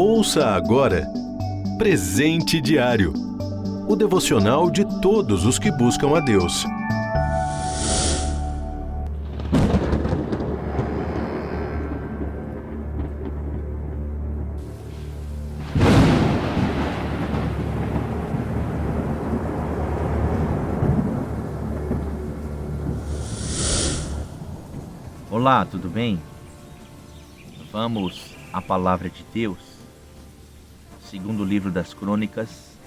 Ouça agora Presente Diário, o devocional de todos os que buscam a Deus. Olá, tudo bem? Vamos à Palavra de Deus, segundo livro das Crônicas,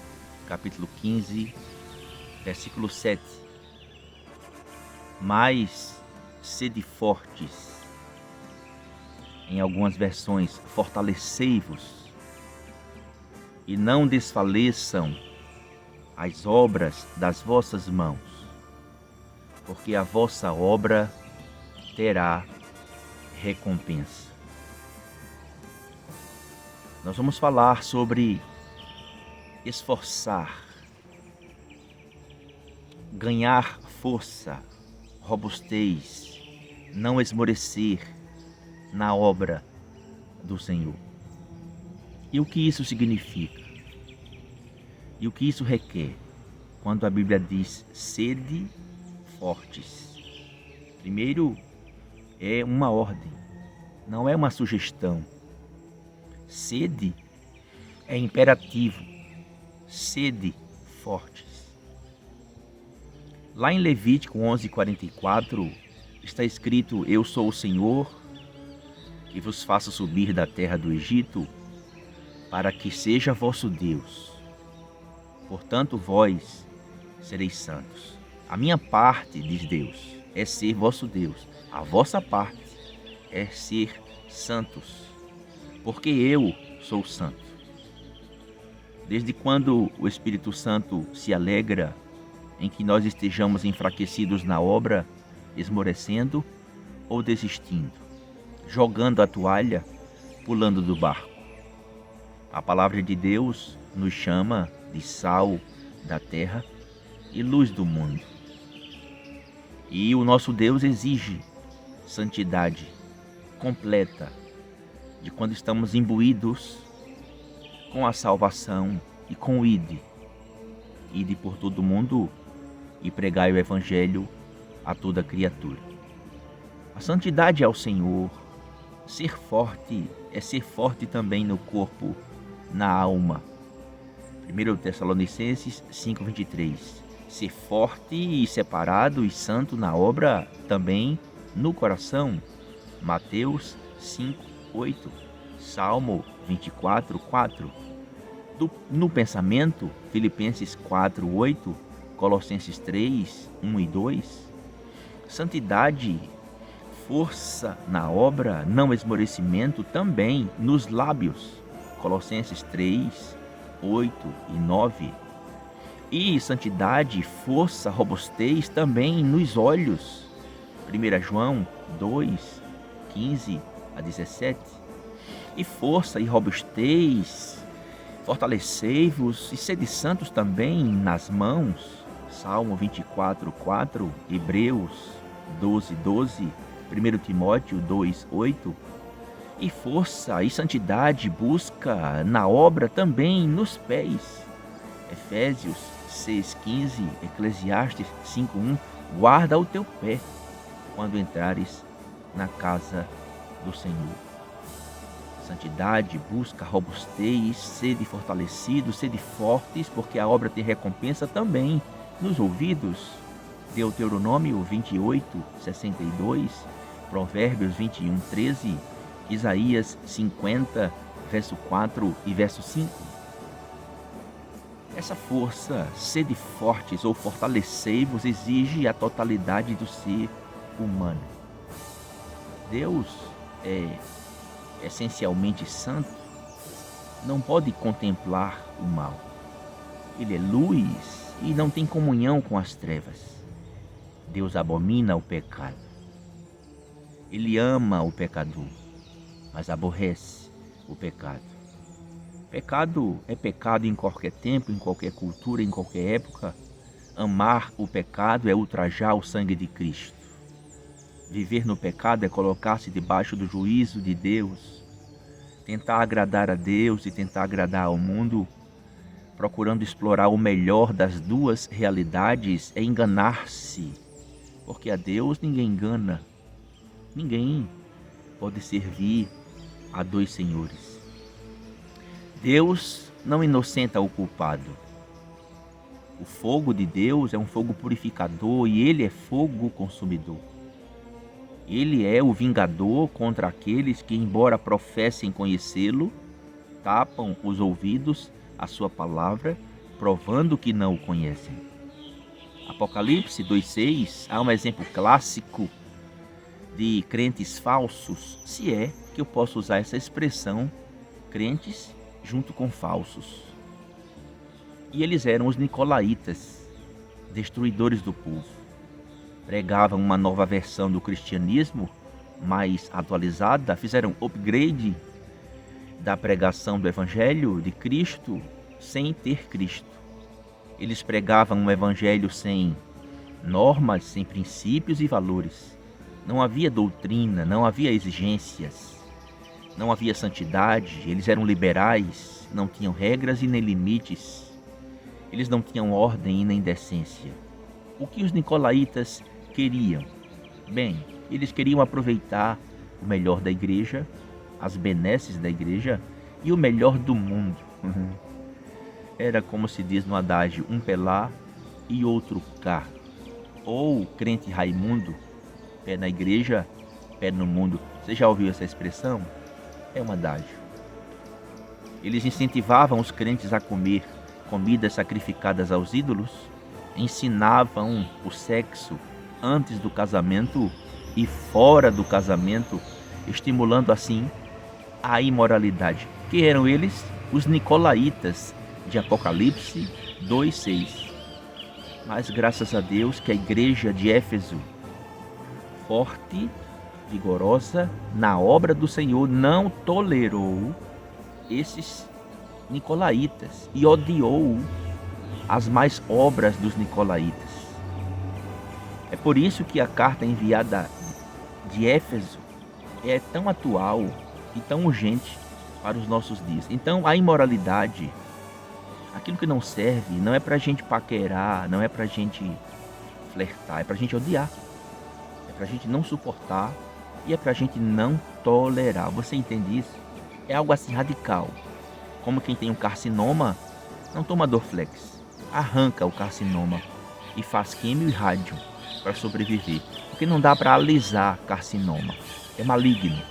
capítulo 15, versículo 7. Mas sede fortes, em algumas versões, fortalecei-vos, e não desfaleçam as obras das vossas mãos, porque a vossa obra terá recompensa. Nós vamos falar sobre esforçar, ganhar força, robustez, não esmorecer na obra do Senhor. E o que isso significa? E o que isso requer? Quando a Bíblia diz sede fortes. Primeiro, é uma ordem, não é uma sugestão. Sede é imperativo, sede fortes. Lá em Levítico 11:44 está escrito: Eu sou o Senhor, que vos faço subir da terra do Egito, para que seja vosso Deus. Portanto, vós sereis santos. A minha parte, diz Deus, é ser vosso Deus. A vossa parte é ser santos, porque eu sou santo. Desde quando o Espírito Santo se alegra em que nós estejamos enfraquecidos na obra, esmorecendo ou desistindo, jogando a toalha, pulando do barco? A palavra de Deus nos chama de sal da terra e luz do mundo. E o nosso Deus exige santidade completa de quando estamos imbuídos com a salvação e com o ide por todo o mundo e pregai o evangelho a toda criatura. A santidade ao Senhor, ser forte é ser forte também no corpo, na alma. 1 Tessalonicenses 5:23. Ser forte e separado e santo na obra também no coração. Mateus 5:8. Salmo 24:4. No pensamento, Filipenses 4:8. Colossenses 3:1 e 2. Santidade, força na obra, não esmorecimento também nos lábios. Colossenses 3:8 e 9. E santidade, força, robustez também nos olhos. 1 João 2:15 a 17. E força e robustez, fortalecei-vos e sede santos também nas mãos. Salmo 24:4, Hebreus 12:12, 1 Timóteo 2:8. E força e santidade busca na obra também nos pés. Efésios 6:15, Eclesiastes 5:1. Guarda o teu pé quando entrares na casa do Senhor. Santidade busca robustez, sede fortalecidos, sede fortes, porque a obra tem recompensa também nos ouvidos. Deuteronômio 28:62, Provérbios 21:13, Isaías 50, verso 4 e verso 5. Essa força, sede fortes ou fortalecei-vos, exige a totalidade do ser humano. Deus é essencialmente santo, não pode contemplar o mal. Ele é luz e não tem comunhão com as trevas. Deus abomina o pecado. Ele ama o pecador, mas aborrece o pecado. Pecado é pecado em qualquer tempo, em qualquer cultura, em qualquer época. Amar o pecado é ultrajar o sangue de Cristo. Viver no pecado é colocar-se debaixo do juízo de Deus. Tentar agradar a Deus e tentar agradar ao mundo, procurando explorar o melhor das duas realidades, é enganar-se. Porque a Deus ninguém engana. Ninguém pode servir a dois senhores. Deus não inocenta o culpado. O fogo de Deus é um fogo purificador e ele é fogo consumidor. Ele é o vingador contra aqueles que, embora professem conhecê-lo, tapam os ouvidos à sua palavra, provando que não o conhecem. Apocalipse 2,6 há um exemplo clássico de crentes falsos, se é que eu posso usar essa expressão, crentes junto com falsos. E eles eram os nicolaítas, destruidores do povo. Pregavam uma nova versão do cristianismo, mais atualizada, fizeram upgrade da pregação do evangelho de Cristo sem ter Cristo. Eles pregavam um evangelho sem normas, sem princípios e valores. Não havia doutrina, não havia exigências, não havia santidade. Eles eram liberais, não tinham regras e nem limites. Eles não tinham ordem e nem decência. O que os nicolaítas queriam? Bem, eles queriam aproveitar o melhor da igreja, as benesses da igreja e o melhor do mundo. Era como se diz no adágio, um pé lá e outro cá. Ou crente Raimundo, pé na igreja, pé no mundo. Você já ouviu essa expressão? É um adágio. Eles incentivavam os crentes a comer comidas sacrificadas aos ídolos, ensinavam o sexo antes do casamento e fora do casamento, estimulando assim a imoralidade. Que eram eles? Os nicolaítas de Apocalipse 2,6. Mas graças a Deus que a igreja de Éfeso, forte, vigorosa na obra do Senhor, não tolerou esses nicolaítas e odiou as mais obras dos nicolaítas. É por isso que a carta enviada de Éfeso é tão atual e tão urgente para os nossos dias. Então, a imoralidade, aquilo que não serve, não é para a gente paquerar, não é para a gente flertar, é para a gente odiar, é para a gente não suportar e é para a gente não tolerar. Você entende isso? É algo assim radical. Como quem tem um carcinoma, não toma Dorflex, arranca o carcinoma e faz químio e rádio para sobreviver. Porque não dá para alisar carcinoma, é maligno.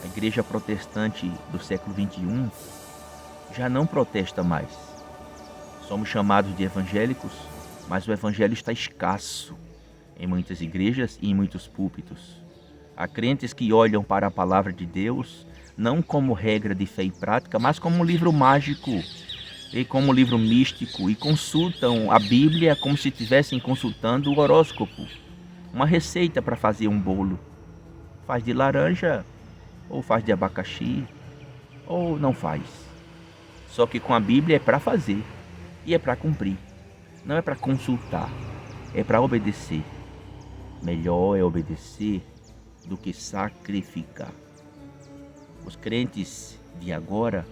A igreja protestante do século XXI já não protesta mais. Somos chamados de evangélicos, mas o evangelho está escasso em muitas igrejas e em muitos púlpitos. Há crentes que olham para a palavra de Deus não como regra de fé e prática, mas como um livro mágico e como um livro místico, e consultam a Bíblia como se estivessem consultando o horóscopo. Uma receita para fazer um bolo. Faz de laranja, ou faz de abacaxi, ou não faz. Só que com a Bíblia é para fazer e é para cumprir. Não é para consultar, é para obedecer. Melhor é obedecer do que sacrificar. Os crentes de agora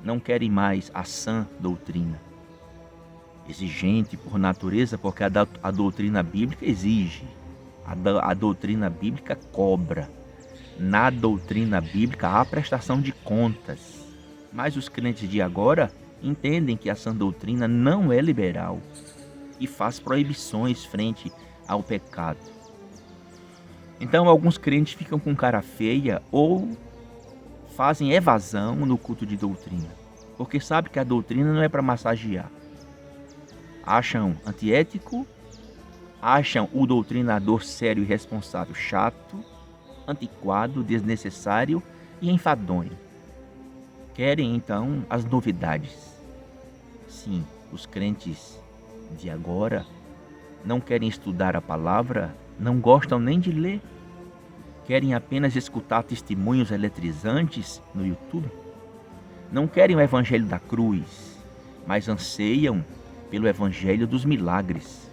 não querem mais a sã doutrina. Exigente por natureza, porque a doutrina bíblica exige. A doutrina bíblica cobra. Na doutrina bíblica há prestação de contas. Mas os crentes de agora entendem que a sã doutrina não é liberal e faz proibições frente ao pecado. Então alguns crentes ficam com cara feia ou fazem evasão no culto de doutrina, porque sabe que a doutrina não é para massagear. Acham antiético, acham o doutrinador sério e responsável chato, antiquado, desnecessário e enfadonho. Querem então as novidades. Sim, os crentes de agora não querem estudar a palavra, não gostam nem de ler. Querem apenas escutar testemunhos eletrizantes no YouTube. Não querem o evangelho da cruz, mas anseiam pelo evangelho dos milagres.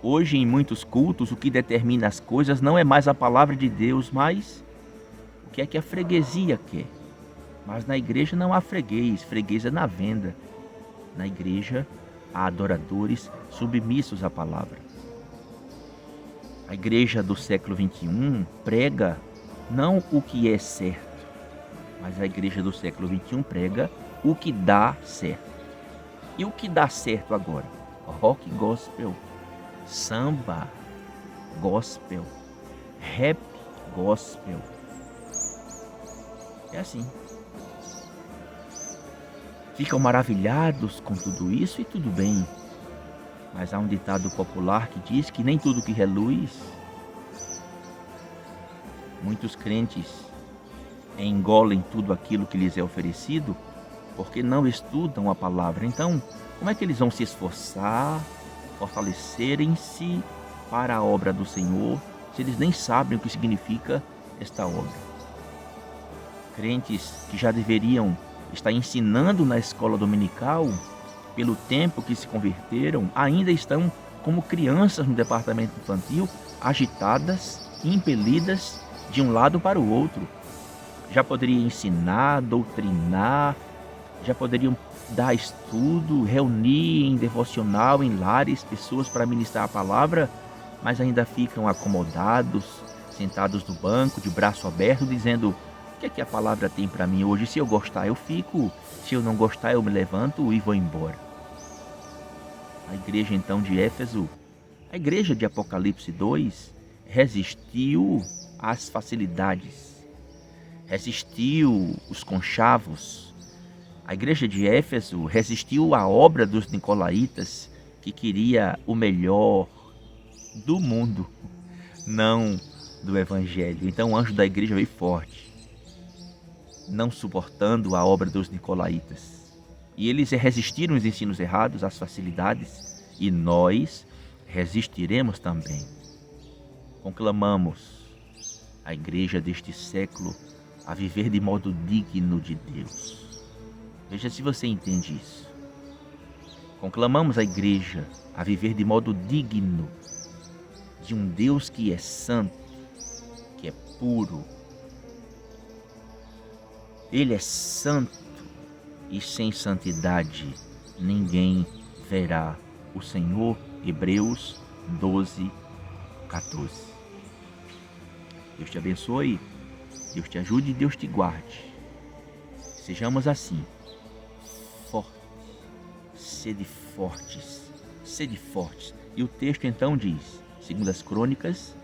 Hoje, em muitos cultos, o que determina as coisas não é mais a palavra de Deus, mas o que é que a freguesia quer. Mas na igreja não há freguês, freguês é na venda. Na igreja há adoradores submissos à palavra. A igreja do século XXI prega não o que é certo, mas a igreja do século XXI prega o que dá certo. E o que dá certo agora? Rock gospel, samba gospel, rap gospel. É assim. Ficam maravilhados com tudo isso e tudo bem. Mas há um ditado popular que diz que nem tudo que reluz. Muitos crentes engolem tudo aquilo que lhes é oferecido porque não estudam a palavra. Então, como é que eles vão se esforçar, fortalecerem-se para a obra do Senhor, se eles nem sabem o que significa esta obra? Crentes que já deveriam estar ensinando na escola dominical, pelo tempo que se converteram, ainda estão como crianças no departamento infantil, agitadas e impelidas de um lado para o outro. Já poderiam ensinar, doutrinar, já poderiam dar estudo, reunir em devocional, em lares, pessoas para ministrar a palavra, mas ainda ficam acomodados, sentados no banco, de braço aberto, dizendo: o que é que a palavra tem para mim hoje? Se eu gostar, eu fico. Se eu não gostar, eu me levanto e vou embora. A igreja então de Éfeso, a igreja de Apocalipse 2, resistiu às facilidades, resistiu os conchavos. A igreja de Éfeso resistiu à obra dos nicolaítas, que queria o melhor do mundo, não do evangelho. Então o anjo da igreja veio forte, não suportando a obra dos nicolaítas. E eles resistiram aos ensinos errados, às facilidades, e nós resistiremos também. Conclamamos a igreja deste século a viver de modo digno de Deus. Veja se você entende isso. Conclamamos a igreja a viver de modo digno de um Deus que é santo, que é puro. Ele é santo e sem santidade ninguém verá o Senhor. Hebreus 12, 14. Deus te abençoe, Deus te ajude e Deus te guarde. Sejamos assim, fortes, sede fortes. E o texto então diz, 2 Crônicas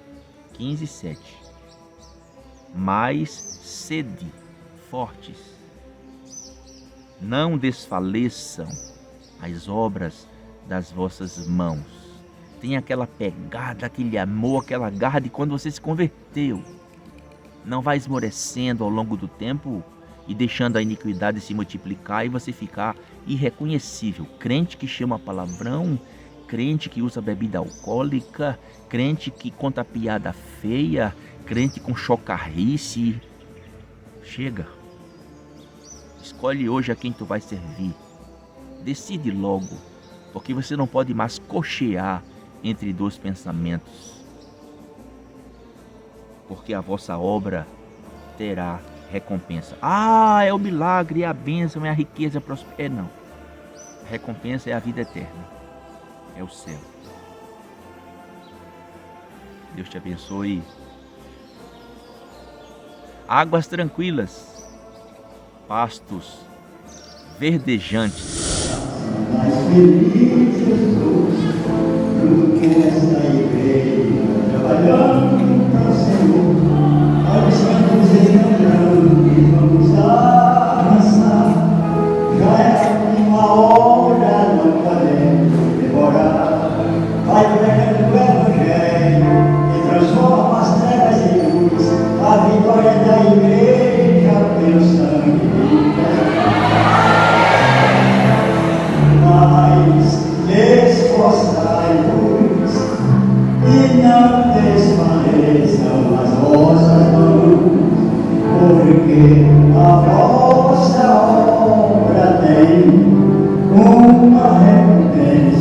15, 7. Mas sede fortes, não desfaleçam as obras das vossas mãos. Tem aquela pegada, aquele amor, aquela garra de quando você se converteu. Não vai esmorecendo ao longo do tempo e deixando a iniquidade se multiplicar e você ficar irreconhecível. Crente que chama palavrão, crente que usa bebida alcoólica, crente que conta piada feia, crente com chocarrice. Chega. Escolhe hoje a quem tu vai servir. Decide logo, porque você não pode mais cochear entre dois pensamentos. Porque a vossa obra terá recompensa. Ah, é o milagre, é a bênção, é a riqueza, é a prosperidade. Não. A recompensa é a vida eterna. É o céu. Deus te abençoe. Águas tranquilas, pastos verdejantes. Mais feliz Jesus, do que esta igreja, trabalhando para o Senhor. Nós estamos entrando e vamos avançar. Já é uma hora, não podemos demorar. Vai pregando o Evangelho e transforma as trevas em luz. A vitória da igreja pelo sangue de Jesus. Mas esforçai-vos e não desfaleçam as vossas mãos, porque a vossa obra tem uma recompensa.